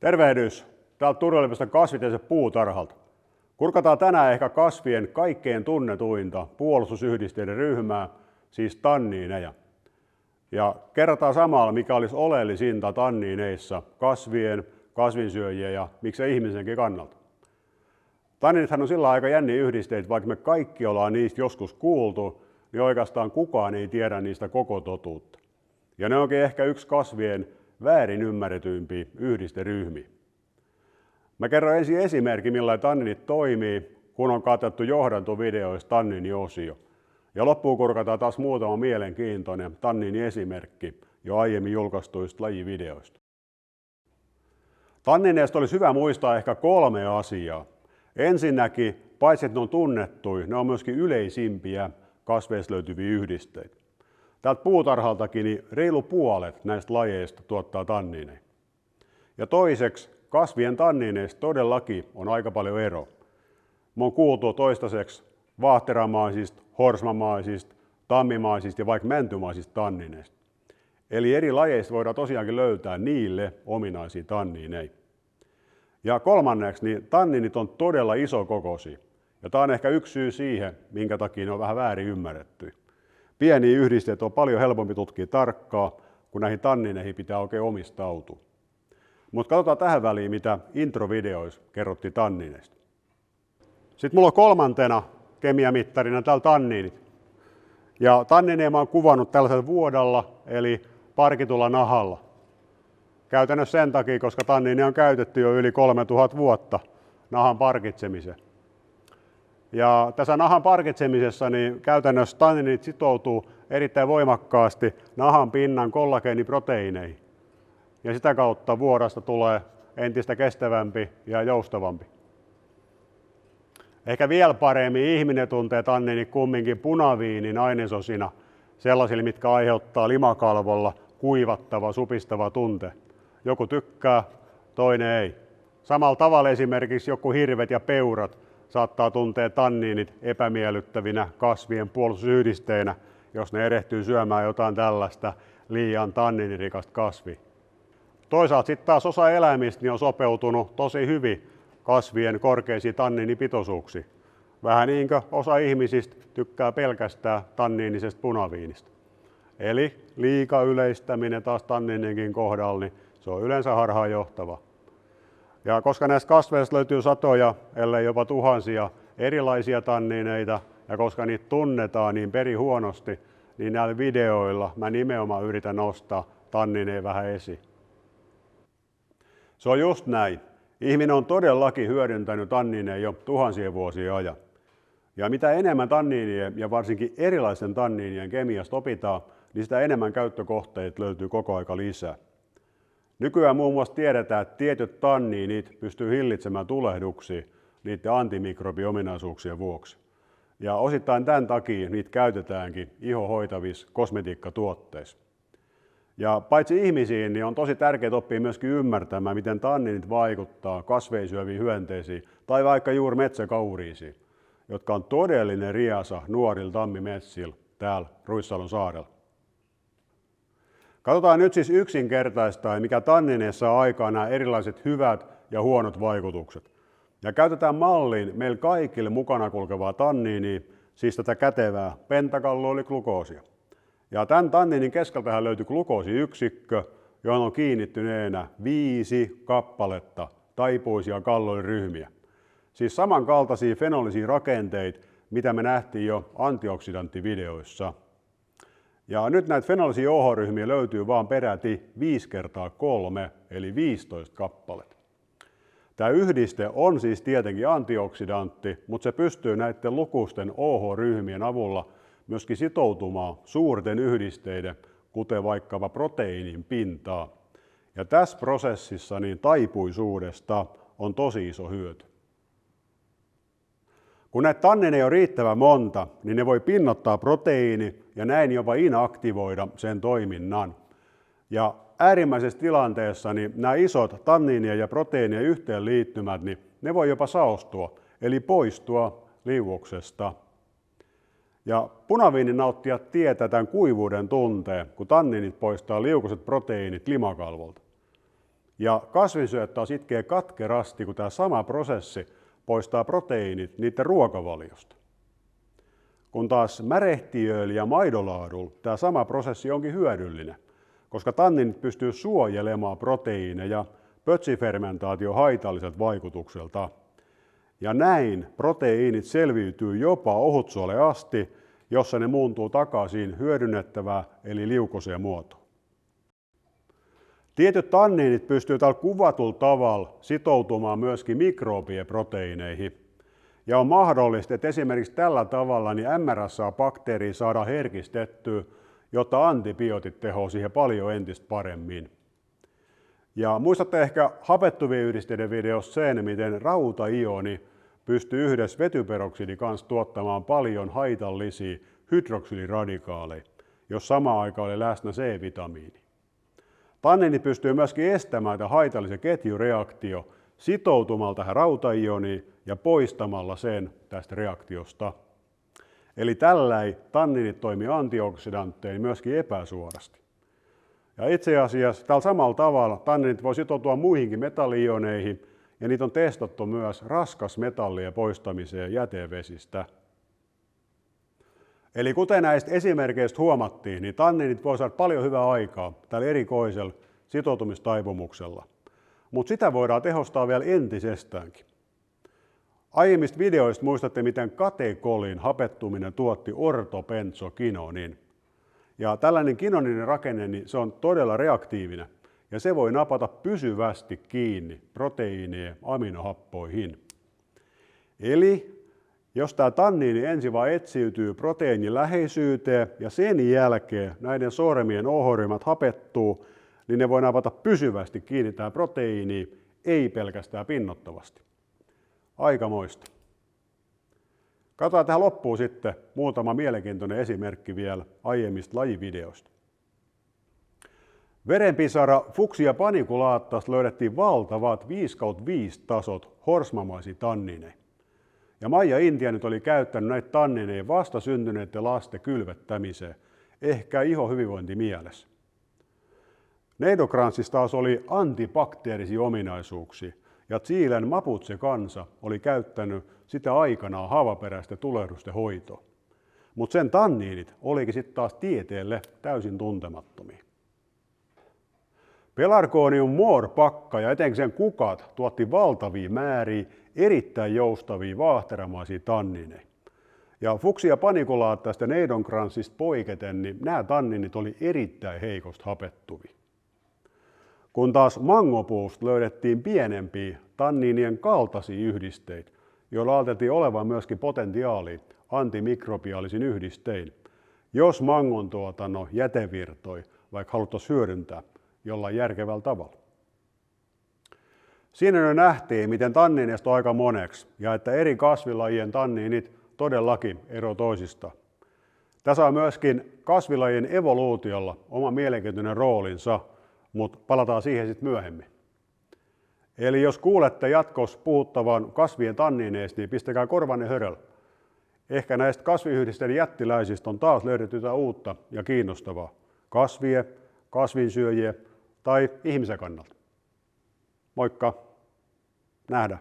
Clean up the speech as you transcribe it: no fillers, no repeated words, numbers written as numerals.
Tervehdys täältä Turun kasvitieteellisen puutarhalta. Kurkataan tänään ehkä kasvien kaikkein tunnetuinta puolustusyhdisteiden ryhmää, siis tanniineja. Ja kerrotaan samalla, mikä olisi oleellisinta tanniineissa kasvien, kasvinsyöjien ja miksei ihmisenkin kannalta. Tanniinithan on sillä aika jänniä yhdisteitä, vaikka me kaikki ollaan niistä joskus kuultu, niin oikeastaan kukaan ei tiedä niistä koko totuutta. Ja ne onkin ehkä yksi kasvien väärin ymmärretyimpiä yhdisteryhmiä. Mä kerron ensin esimerkki, millä tanniinit toimii, kun on katsottu johdantovideoista tanniiniosio. Ja loppuun kurkataan taas muutama mielenkiintoinen tanniiniesimerkki jo aiemmin julkaistuista lajivideoista. Tanniineista olisi hyvä muistaa ehkä 3 asiaa. Ensinnäkin, paitsi että ne on tunnettuja, ne on myöskin yleisimpiä kasveista löytyviä yhdisteitä. Täältä puutarhaltakin niin reilu puolet näistä lajeista tuottaa tanniineja. Ja toiseksi, kasvien tanniineista todellakin on aika paljon eroa. Me on kuultu toistaiseksi vaahteramaisista, horsmamaisista, tammimaisista ja vaikka mäntymaisista tanniineista. Eli eri lajeista voidaan tosiaankin löytää niille ominaisia tanniineja. Ja kolmanneksi, niin tanniinit on todella isokokoisia. Ja tämä on ehkä yksi syy siihen, minkä takia ne on vähän väärin ymmärretty. Pieniä yhdisteitä on paljon helpompi tutkia tarkkaan, kun näihin tanniineihin pitää oikein omistautua. Mutta katsotaan tähän väliin, mitä introvideoissa kerrottiin tanniineista. Sitten mulla on kolmantena kemiamittarina täällä tanniinit. Ja tanniineja mä oon kuvannut tällaisella vuodalla, eli parkitulla nahalla. Käytännössä sen takia, koska tanniinia on käytetty jo yli 3000 vuotta nahan parkitsemiseen. Ja tässä nahan parkitsemisessa niin käytännössä tanniinit sitoutuu erittäin voimakkaasti nahan pinnan kollageeniproteiineihin. Ja sitä kautta vuodasta tulee entistä kestävämpi ja joustavampi. Ehkä vielä paremmin ihminen tuntee tanniinit kumminkin punaviinin ainesosina, sellaisille, mitkä aiheuttaa limakalvolla kuivattava, supistava tunte. Joku tykkää, toinen ei. Samalla tavalla esimerkiksi joku hirvet ja peurat saattaa tuntea tanniinit epämiellyttävinä kasvien puolustusyhdisteinä, jos ne erehtyy syömään jotain tällaista liian tanniinirikasta kasvia. Toisaalta sitten taas osa eläimistä niin on sopeutunut tosi hyvin kasvien korkeisiin tanniinipitoisuuksiin. Vähän niin kuin osa ihmisistä tykkää pelkästään tanniinisesta punaviinistä. Eli liika yleistäminen taas tanniininkin kohdalla, niin se on yleensä harhaanjohtava. Ja koska näistä kasveista löytyy satoja, ellei jopa tuhansia erilaisia tanniineita, ja koska niitä tunnetaan niin perihuonosti, niin näillä videoilla mä nimenomaan yritän nostaa tanniineja vähän esiin. Se on just näin. Ihminen on todellakin hyödyntänyt tanniineja jo tuhansien vuosien ajan. Ja mitä enemmän tanniinien ja varsinkin erilaisten tanniinien kemiasta opitaan, niin sitä enemmän käyttökohteita löytyy koko aika lisää. Nykyään muun muassa tiedetään, että tietyt tanniinit pystyy hillitsemään tulehduksia niiden antimikrobiominaisuuksien vuoksi. Ja osittain tämän takia niitä käytetäänkin ihohoitavissa kosmetiikkatuotteissa. Ja paitsi ihmisiin, niin on tosi tärkeää oppia myöskin ymmärtämään, miten tanniinit vaikuttaa kasveisyöviin hyönteisiin tai vaikka juuri metsäkauriisiin, jotka on todellinen riasa nuorilla tammimetsillä täällä Ruissalon saarella. Katsotaan nyt siis yksinkertaistaen, mikä tanniineissa on aikaan nämä erilaiset hyvät ja huonot vaikutukset. Ja käytetään malliin meillä kaikille mukana kulkevaa tanniinia, siis tätä kätevää pentakalloyliglukoosia. Ja tämän tanniinin keskeltähän löytyy glukoosiyksikkö, johon on kiinnittyneenä 5 kappaletta taipuisia kalloiryhmiä. Siis samankaltaisia fenolisia rakenteita, mitä me nähtiin jo antioksidanttivideoissa. Ja nyt näitä fenolisia OH-ryhmiä löytyy vaan peräti 5 kertaa 3, eli 15 kappaletta. Tämä yhdiste on siis tietenkin antioksidantti, mutta se pystyy näiden lukuisten OH-ryhmien avulla myöskin sitoutumaan suurten yhdisteiden, kuten vaikkapa proteiinin pintaan. Ja tässä prosessissa niin taipuisuudesta on tosi iso hyöty. Kun näitä tanniineja on riittävän monta, niin ne voi pinnottaa proteiini ja näin jopa inaktivoida sen toiminnan. Ja äärimmäisessä tilanteessa niin nämä isot tanniinien ja proteiinien yhteenliittymät, niin ne voi jopa saostua, eli poistua liuoksesta. Ja punaviinin nauttijat tietää tämän kuivuuden tunteen, kun tanniinit poistaa liukoiset proteiinit limakalvolta. Ja kasvinsyöt taas itkee katkerasti, kun tämä sama prosessi poistaa proteiinit niiden ruokavaliosta. Kun taas märehtiöillä ja maidolaadulla tämä sama prosessi onkin hyödyllinen, koska tanninit pystyy suojelemaan proteiineja pötsifermentaation haitalliselta vaikutukselta. Ja näin proteiinit selviytyy jopa ohutsuoleen asti, jossa ne muuntuu takaisin hyödynnettävää eli liukoseen muotoon. Tietyt tanniinit pystyy tällä kuvatulla tavalla sitoutumaan myöskin mikrobien proteiineihin. Ja on mahdollista, että esimerkiksi tällä tavalla niin MRSA-bakteeria saadaan herkistettyä, jotta antibiootit tehoaa siihen paljon entistä paremmin. Ja muistatte ehkä hapettuvien yhdisteiden videossa sen, miten rautaioni pystyy yhdessä vetyperoksidin kanssa tuottamaan paljon haitallisia hydroksidiradikaaleja, jos samaan aikaan oli läsnä C-vitamiini. Tanniini pystyy myöskin estämään tämän haitallisen ketjureaktio sitoutumalla tähän rautaioniin ja poistamalla sen tästä reaktiosta. Eli tälläin tanniinit toimii antioksidantteina myöskin epäsuorasti. Ja itse asiassa tällä samalla tavalla tanniinit voi sitoutua muihinkin metalli-ioneihin ja niitä on testattu myös raskasmetallien poistamiseen jätevesistä. Eli kuten näistä esimerkkeistä huomattiin, niin tanniinit voi saada paljon hyvää aikaa tällä erikoisella sitoutumistaipumuksella. Mutta sitä voidaan tehostaa vielä entisestäänkin. Aiemmista videoista muistatte, miten katekolin hapettuminen tuotti ortobensokinonin. Ja tällainen kinoninen rakenne, niin se on todella reaktiivinen ja se voi napata pysyvästi kiinni proteiinien aminohappoihin. Eli jos tämä tanniini ensin vaan etsiytyy proteiinin läheisyyteen ja sen jälkeen näiden sormien OH-ryhmät hapettuu, niin ne voi napata pysyvästi kiinni tähän proteiiniin, ei pelkästään pinnottavasti. Aikamoista. Katsotaan tähän loppuun sitten muutama mielenkiintoinen esimerkki vielä aiemmista lajivideoista. Verenpisara Fuchsia paniculaatasta löydettiin valtavat 5/5 tasot horsmamaisia tannineja. Ja Maija Intia nyt oli käyttänyt näitä tannineja vasta syntyneiden lasten kylvettämiseen, ehkä ihohyvinvointi mielessä. Neidokransissa taas oli antibakteerisia ominaisuuksia, ja Chilen Mapuche-kansa oli käyttänyt sitä aikanaan haavaperäisten tulehdusten hoitoon. Mutta sen tanniinit olikin sitten taas tieteelle täysin tuntemattomia. Pelargonium mor-pakka ja etenkin sen kukat tuotti valtavia määriä erittäin joustavia vaahteramaisia tannineja. Ja Fuchsia paniculaatasta ja Neidokransista poiketen, niin nämä tanniinit oli erittäin heikosti hapettuvia. Kun taas mangopuusta löydettiin pienempiä tanniinien kaltaisia yhdisteitä, joilla ajateltiin olevan myöskin potentiaalia antimikrobiaalisiin yhdistein, jos mangon tuotannon jätevirtoi vaikka haluttaisiin hyödyntää jollain järkevällä tavalla. Siinä jo nähtiin, miten tanniineista on aika moneksi ja että eri kasvilajien tanniinit todellakin eroavat toisistaan. Tässä on myöskin kasvilajien evoluutiolla oma mielenkiintoinen roolinsa, mutta palataan siihen sitten myöhemmin. Eli jos kuulette jatkossa puhuttavan kasvien tanniineista, niin pistäkää korvanne höröllä. Ehkä näistä kasviyhdisteiden jättiläisistä on taas löydetty jotain uutta ja kiinnostavaa kasvien, kasvinsyöjien tai ihmisen kannalta. Moikka! Nähdään!